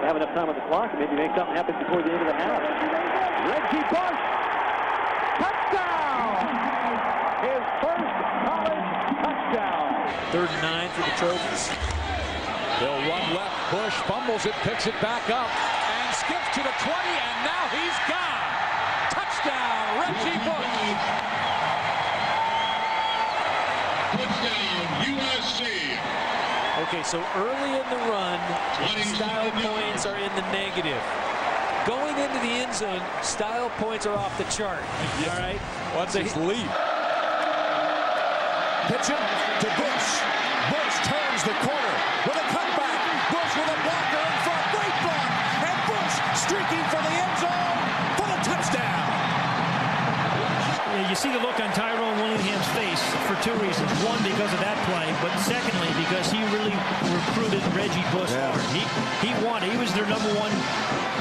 have enough time on the clock and maybe make something happen before the end of the half. Reggie Bush, touchdown! His first college touchdown. 3rd and 9 for the Trojans. They'll run left. Bush fumbles it, picks it back up, and skips to the 20, and now he's gone. Touchdown, Reggie Bush. Touchdown, USC. Okay, so early in the run, style points are in the negative. Going into the end zone, style points are off the chart. Yeah. All right? What's his lead? Pitch it to Bush. Bush turns the corner with a cutback. Bush with a blocker in front. Great block. And Bush streaking for the end zone for the touchdown. You see the look on Tyrone Willingham's face for 2 reasons. One, because of that play, but secondly, because he really recruited Reggie Bush hard. He wanted. He was their #1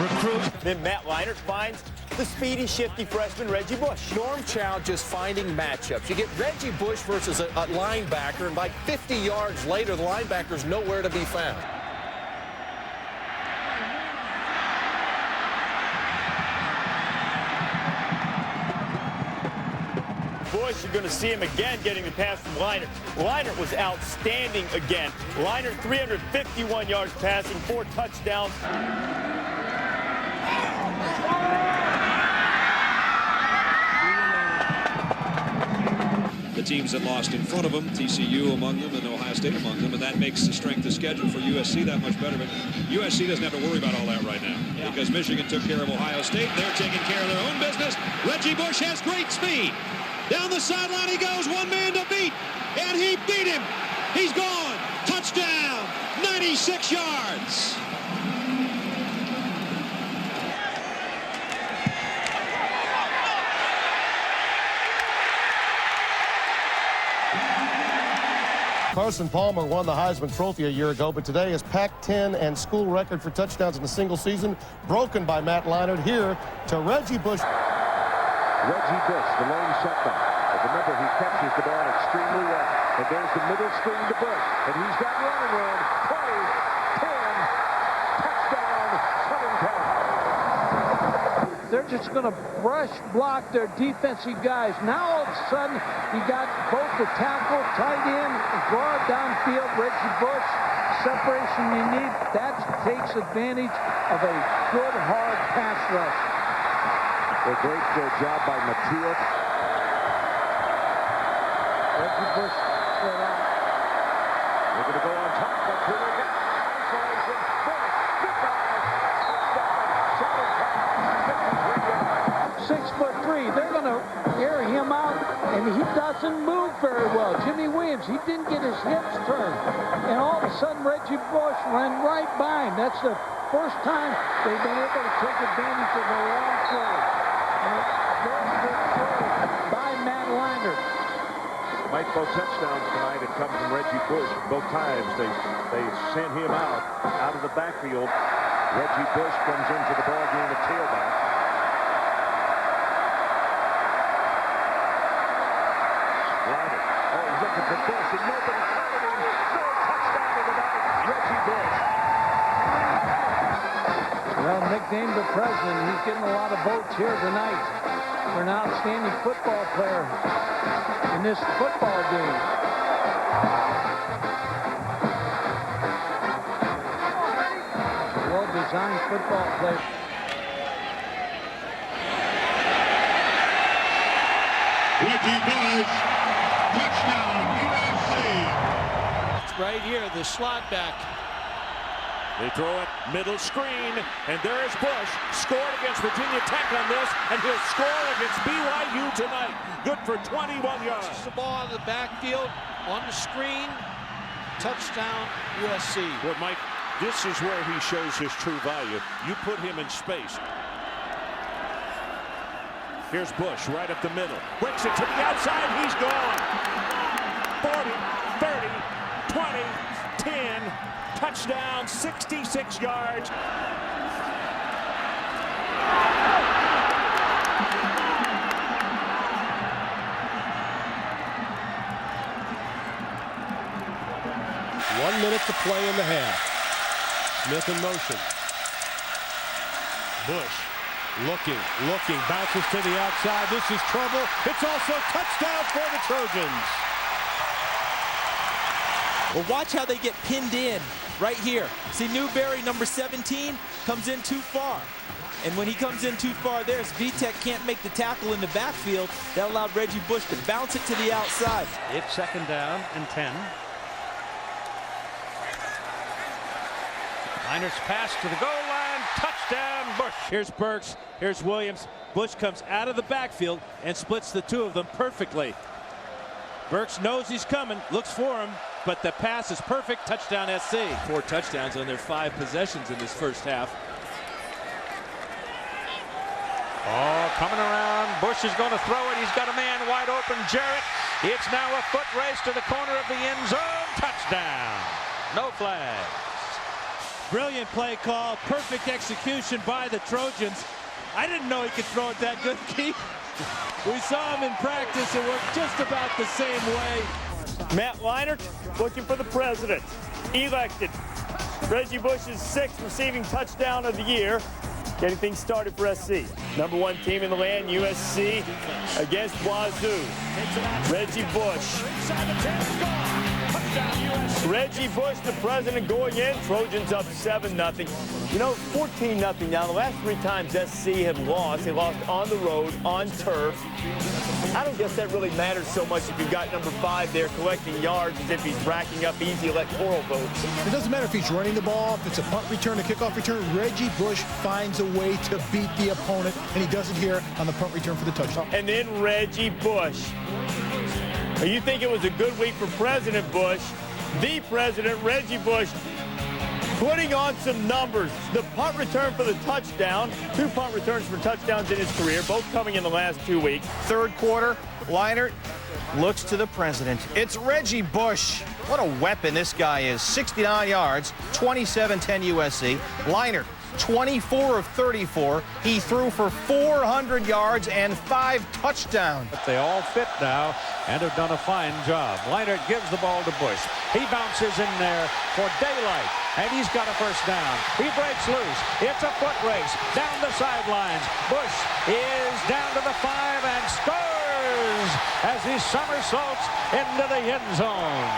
recruit. Then Matt Leinart finds the speedy, shifty freshman Reggie Bush. Norm Chow just finding matchups. You get Reggie Bush versus a linebacker, and like 50 yards later, the linebacker's nowhere to be found. Bush, you're going to see him again getting the pass from Leinart. Leinart was outstanding again. Leinart 351 yards passing, 4 touchdowns. The teams that lost in front of them, TCU among them and Ohio State among them, and that makes the strength of schedule for USC that much better. But USC doesn't have to worry about all that right now because Michigan took care of Ohio State. They're taking care of their own business. Reggie Bush has great speed. Down the sideline he goes, 1 man to beat, and he beat him. He's gone. Touchdown, 96 yards. Carson Palmer won the Heisman Trophy a year ago, but today his Pac-10 and school record for touchdowns in a single season broken by Matt Leinart. Here to Reggie Bush. Reggie Bush, the lone shutdown. But remember, he catches the ball extremely well. And there's the middle screen to Bush. And he's got running room. 20, 10, touchdown, Southern Cal. They're just going to brush block their defensive guys. Now all of a sudden, you got both the tackle, tight end, guard downfield, Reggie Bush. Separation you need. That takes advantage of a good, hard pass rush. A great job by Matias. Reggie Bush straight out. They're going to go on top, but here they go. Isolation. Bush. Goodbye. Touchdown. 6'3". They're going to air him out, and he doesn't move very well. Jimmy Williams, he didn't get his hips turned. And all of a sudden, Reggie Bush ran right by him. That's the first time they've been able to take advantage of the long play. Very good play by Matt Leinart. Might both touchdowns tonight have come from Reggie Bush. Both times they sent him out of the backfield. Reggie Bush comes into the ball game at tailback. Leinart. Oh, he's looking for Bush, and nobody covered him. No touchdown to the night. Reggie Bush. Well, nicknamed the president, he's getting a lot of votes here tonight for an outstanding football player in this football game. Well-designed football player. Reggie Bush, touchdown, USC. Right here, the slot back. They throw it, middle screen, and there's Bush. Scored against Virginia Tech on this, and he'll score against BYU tonight. Good for 21 yards. The ball in the backfield, on the screen, touchdown, USC. Well, Mike, this is where he shows his true value. You put him in space. Here's Bush right up the middle. Breaks it to the outside, he's gone. 40, 30, 20, 10. Touchdown, 66 yards. One minute to play in the half. Smith in motion. Bush looking, bounces to the outside. This is trouble. It's also touchdown for the Trojans. Well, watch how they get pinned in right here. See, Newberry, number 17, comes in too far. And when he comes in too far there, Vitek can't make the tackle in the backfield. That allowed Reggie Bush to bounce it to the outside. It's 2nd down and 10. Niners pass to the goal line. Touchdown, Bush. Here's Burks. Here's Williams. Bush comes out of the backfield and splits the two of them perfectly. Burks knows he's coming, looks for him, but the pass is perfect. Touchdown SC. 4 touchdowns on their 5 possessions in this first half. Oh, coming around. Bush is going to throw it. He's got a man wide open, Jarrett. It's now a foot race to the corner of the end zone. Touchdown. No flags. Brilliant play call, perfect execution by the Trojans. I didn't know he could throw it that good, Keith. We saw him in practice. It worked just about the same way. Matt Leinart looking for the president. Elected. Reggie Bush's 6th receiving touchdown of the year. Getting things started for SC. Number 1 team in the land, USC against Wazoo. Reggie Bush. Reggie Bush, the president, going in. Trojans up 7-0. You know, 14-0 now. The last 3 times SC had lost. They lost on the road, on turf. I don't guess that really matters so much if you've got number 5 there collecting yards as if he's racking up easy electoral votes. It doesn't matter if he's running the ball, if it's a punt return, a kickoff return. Reggie Bush finds a way to beat the opponent, and he does it here on the punt return for the touchdown. And then Reggie Bush. Now, you think it was a good week for President Bush. The president, Reggie Bush, putting on some numbers. The punt return for the touchdown, 2 punt returns for touchdowns in his career, both coming in the last 2 weeks. Third quarter, Leinart looks to the president. It's Reggie Bush. What a weapon this guy is. 69 yards, 27-10 USC. Leinart, 24 of 34. He threw for 400 yards and 5 touchdowns. But they all fit now and have done a fine job. Leinart gives the ball to Bush. He bounces in there for daylight, and he's got a first down. He breaks loose. It's a foot race down the sidelines. Bush is down to the 5 and scores as he somersaults into the end zone.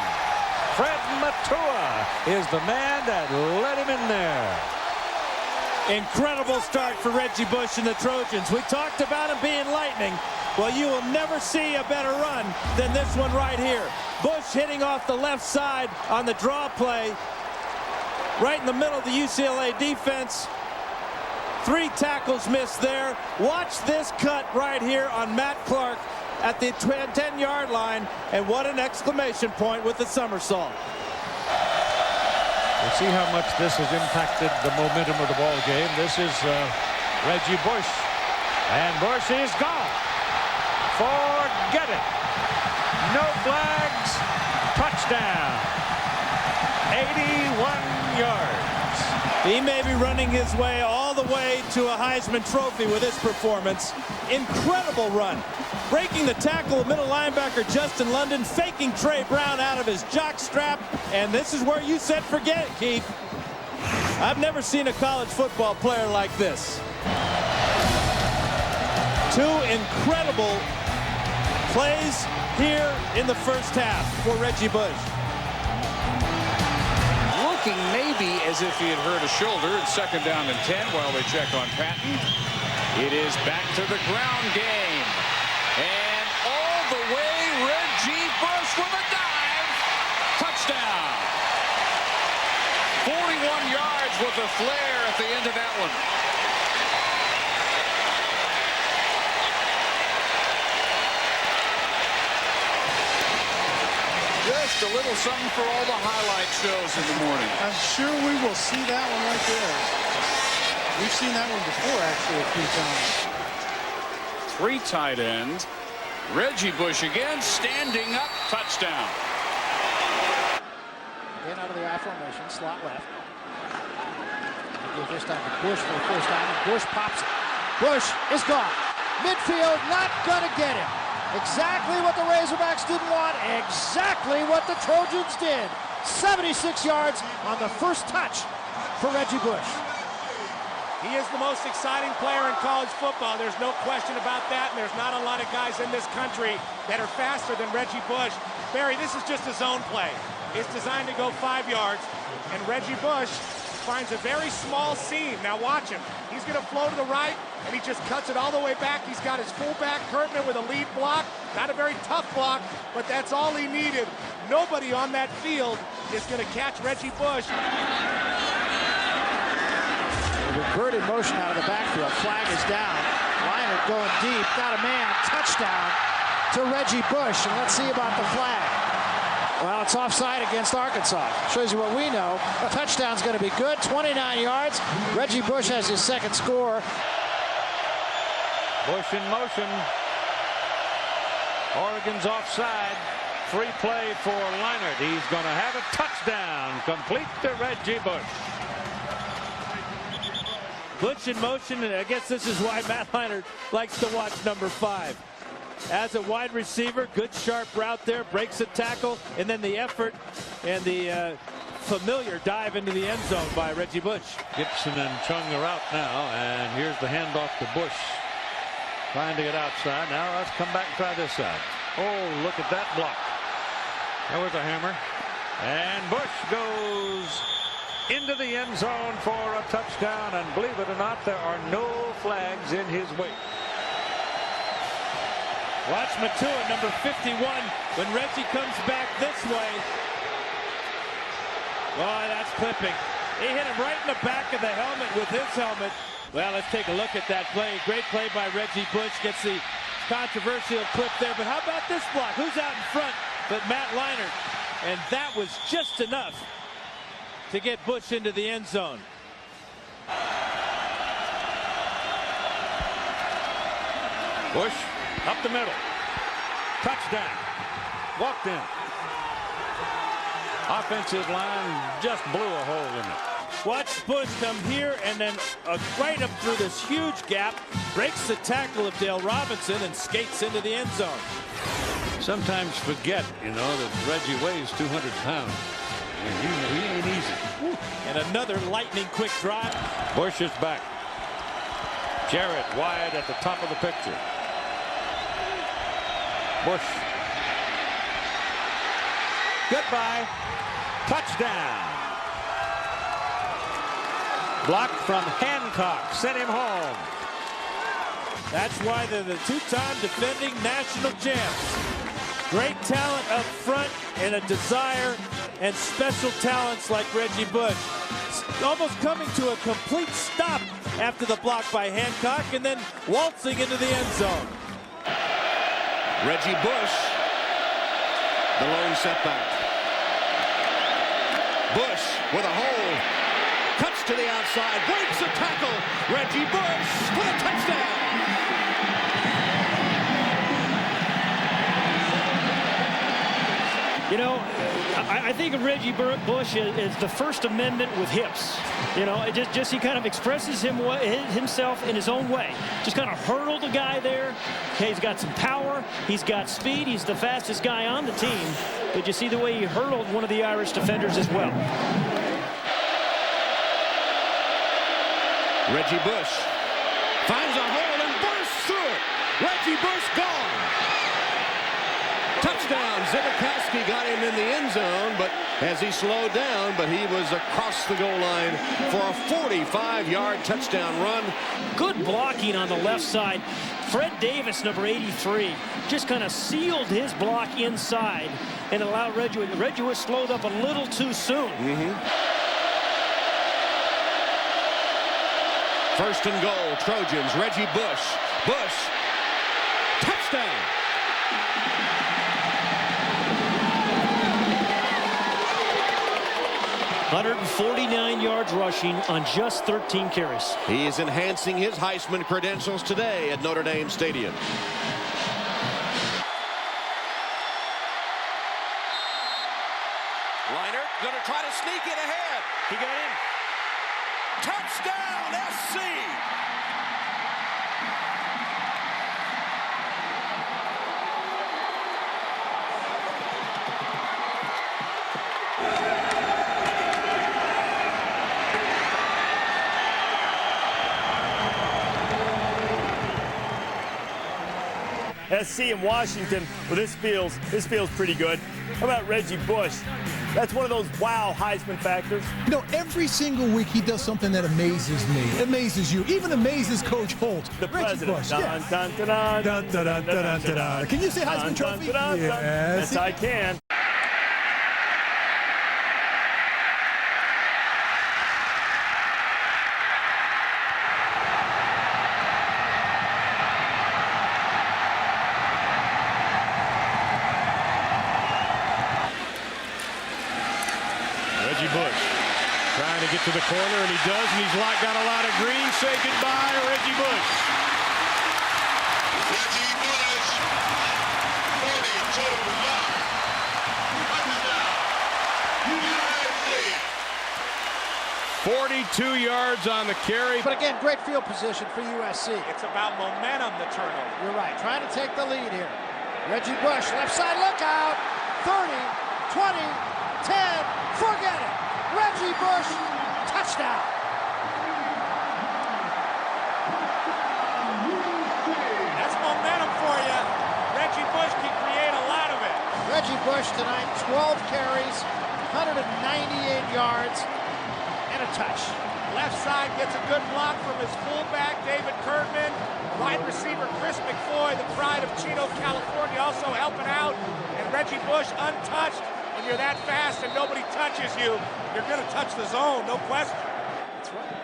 Fred Matua is the man that led him in there. Incredible start for Reggie Bush and the Trojans. We talked about him being lightning. Well, you will never see a better run than this one right here. Bush hitting off the left side on the draw play, right in the middle of the UCLA defense. 3 tackles missed there. Watch this cut right here on Matt Clark at the 10-yard line, and what an exclamation point with the somersault. We'll see how much this has impacted the momentum of the ball game. This is Reggie Bush, and Bush is gone. Forget it. No flags. Touchdown. 81 yards. He may be running his way all the way to a Heisman Trophy with this performance. Incredible run. Breaking the tackle of middle linebacker Justin London, faking Trey Brown out of his jock strap, and this is where you said forget it, Keith. I've never seen a college football player like this. 2 incredible plays here in the first half for Reggie Bush. Looking maybe as if he had hurt a shoulder. It's 2nd down and 10 while they check on Patton. It is back to the ground game. And all the way, Reggie Bush with a dive. Touchdown. 41 yards with a flare at the end of that one. Just a little something for all the highlight shows in the morning. I'm sure we will see that one right there. We've seen that one before, actually, a few times. 3 tight ends. Reggie Bush again, standing up, touchdown. Again out of the I formation, slot left. Give this time to Bush for the first time, and Bush pops it. Bush is gone. Midfield not gonna get him. Exactly what the Razorbacks didn't want, exactly what the Trojans did. 76 yards on the first touch for Reggie Bush. He is the most exciting player in college football. There's no question about that, and there's not a lot of guys in this country that are faster than Reggie Bush. Barry, this is just a zone play. It's designed to go 5 yards, and Reggie Bush finds a very small seam. Now watch him. He's going to flow to the right, and he just cuts it all the way back. He's got his fullback, Kurtman, with a lead block. Not a very tough block, but that's all he needed. Nobody on that field is going to catch Reggie Bush. Reverted motion out of the backfield. Flag is down. Leinart going deep. Got a man. Touchdown to Reggie Bush. And let's see about the flag. Well, it's offside against Arkansas. Shows you what we know. Touchdown's going to be good. 29 yards. Reggie Bush has his second score. Bush in motion. Oregon's offside. Free play for Leinart. He's going to have a touchdown. Complete to Reggie Bush. Bush in motion, and I guess this is why Matt Leinart likes to watch number 5. As a wide receiver, good sharp route there, breaks a tackle, and then the effort and the familiar dive into the end zone by Reggie Bush. Gibson and Chung are out now, and here's the handoff to Bush. Trying to get outside. Now let's come back and try this side. Oh, look at that block. There was a hammer. And Bush goes into the end zone for a touchdown, and believe it or not, there are no flags in his wake. Watch Matua, number 51, when Reggie comes back this way. Boy, that's clipping. He hit him right in the back of the helmet with his helmet. Well, let's take a look at that play. Great play by Reggie Bush. Gets the controversial clip there. But how about this block? Who's out in front but Matt Leinart? And that was just enough to get Bush into the end zone. Bush up the middle. Touchdown. Walked in. Offensive line just blew a hole in it. Watch Bush come here and then right up through this huge gap, breaks the tackle of Dale Robinson and skates into the end zone. Sometimes forget, you know, that Reggie weighs 200 pounds. And he ain't easy. And another lightning quick drive. Bush is back. Jarrett wide at the top of the picture. Bush. Goodbye. Touchdown. Block from Hancock. Sent him home. That's why they're the two-time defending national champs. Great talent up front and a desire and special talents like Reggie Bush. Almost coming to a complete stop after the block by Hancock and then waltzing into the end zone. Reggie Bush, the lone setback. Bush with a hole, cuts to the outside, breaks a tackle. Reggie Bush for the touchdown. You know, I think of Reggie Bush as the First Amendment with hips. You know, it just he kind of expresses himself in his own way. Just kind of hurdle the guy there. Okay, he's got some power. He's got speed. He's the fastest guy on the team. But you see the way he hurdled one of the Irish defenders as well. Reggie Bush finds a hole and bursts through it. Reggie Bush gone. Touchdown. Zibikowski got him in the end zone, but as he slowed down, but he was across the goal line for a 45-yard touchdown run. Good blocking on the left side. Fred Davis, number 83, just kind of sealed his block inside and allowed Reggie. Reggie was slowed up a little too soon. First and goal, Trojans. Reggie Bush. Bush. Touchdown. 149 yards rushing on just 13 carries. He is enhancing his Heisman credentials today at Notre Dame Stadium. Leinart going to try to sneak it ahead. He got in. Touchdown, SC! SC in Washington, well, this feels pretty good. How about Reggie Bush? That's one of those wow Heisman factors. You know, every single week he does something that amazes me, amazes you, even amazes Coach Holt. The Reggie president. Bush, Dun, yes. dun, dun, dun, dun, dun, dun, dun, dun, dun. Can you say Heisman Trophy? Yes, I can. Reggie Bush trying to get to the corner, and he does, and he's got a lot of green. Say goodbye, Reggie Bush. Reggie Bush, 42 yards. Touchdown, USC. 42 yards on the carry. But again, great field position for USC. It's about momentum, the turnover. You're right, trying to take the lead here. Reggie Bush, left side, look out. 30, 20, 10, forget it. Reggie Bush, touchdown. That's momentum for you. Reggie Bush can create a lot of it. Reggie Bush tonight, 12 carries, 198 yards, and a touch. Left side gets a good block from his fullback, David Kerdman. Wide receiver Chris McFoy, the pride of Chino, California, also helping out. And Reggie Bush untouched. When you're that fast and nobody touches you, you're going to touch the zone, no question. That's right.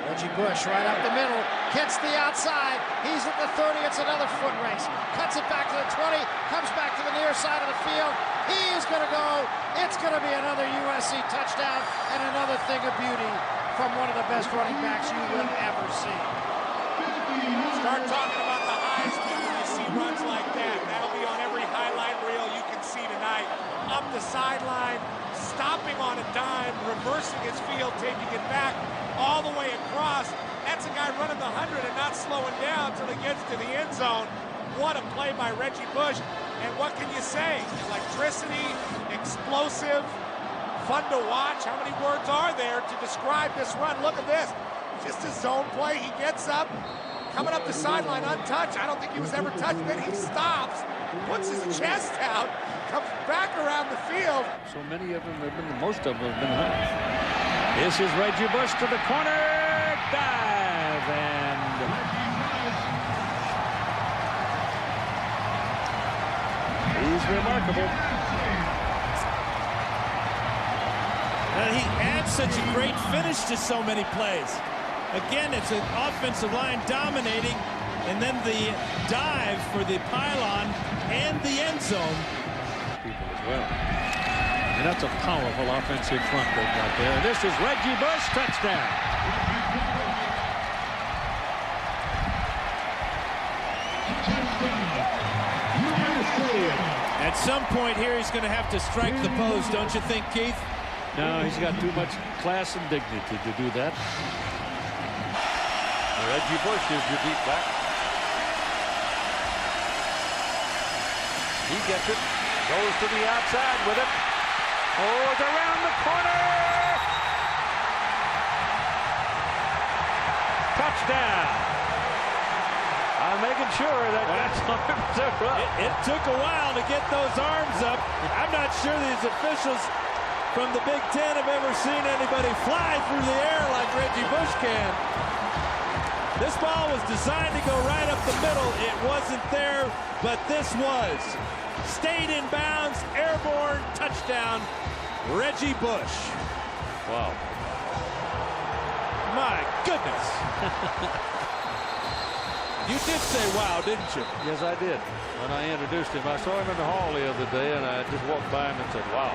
Reggie Bush right up the middle, gets the outside. He's at the 30, it's another foot race. Cuts it back to the 20, comes back to the near side of the field. He's going to go. It's going to be another USC touchdown and another thing of beauty from one of the best running backs you will ever see. Start talking about the Heisman when you see runs like that. That'll be on every highlight reel you can see tonight. Up the sideline, stopping on a dime, reversing his field, taking it back all the way across. That's a guy running the 100 and not slowing down until he gets to the end zone. What a play by Reggie Bush. And what can you say? Electricity, explosive, fun to watch. How many words are there to describe this run? Look at this. Just a zone play. He gets up, coming up the sideline untouched. I don't think he was ever touched. Then he stops, puts his chest out, comes back around the field. So many of them have been, most of them have been hurt. This is Reggie Bush to the corner, dive, and he's remarkable. And he adds such a great finish to so many plays. Again, it's an offensive line dominating, and then the dive for the pylon and the end zone. People as well. And that's a powerful offensive front they've got there. This is Reggie Bush, touchdown. At some point here, he's going to have to strike the pose, don't you think, Keith? No, he's got too much class and dignity to do that. Reggie Bush is your deep back. He gets it, goes to the outside with it. Oh, it's around the corner. Touchdown. I'm making sure that that's arms are up. It took a while to get those arms up. I'm not sure these officials from the Big Ten have ever seen anybody fly through the air like Reggie Bush can. This ball was designed to go right up the middle. It wasn't there, but this was. Stayed in bounds, airborne, touchdown, Reggie Bush. Wow. My goodness. You did say wow, didn't you? Yes, I did. When I introduced him, I saw him in the hall the other day, and I just walked by him and said, wow.